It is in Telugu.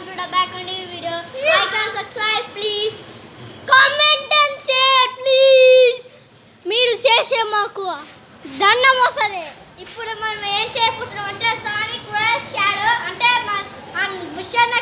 welcome to the back on the video. Like and subscribe please. Comment and share please. మీరు చేసే మాకు దండం వస్తుంది. ఇప్పుడు మనం ఏం చేయబోతున్నాం అంటే సానిక్ రైస్ షాడో అంటే మన మిషన్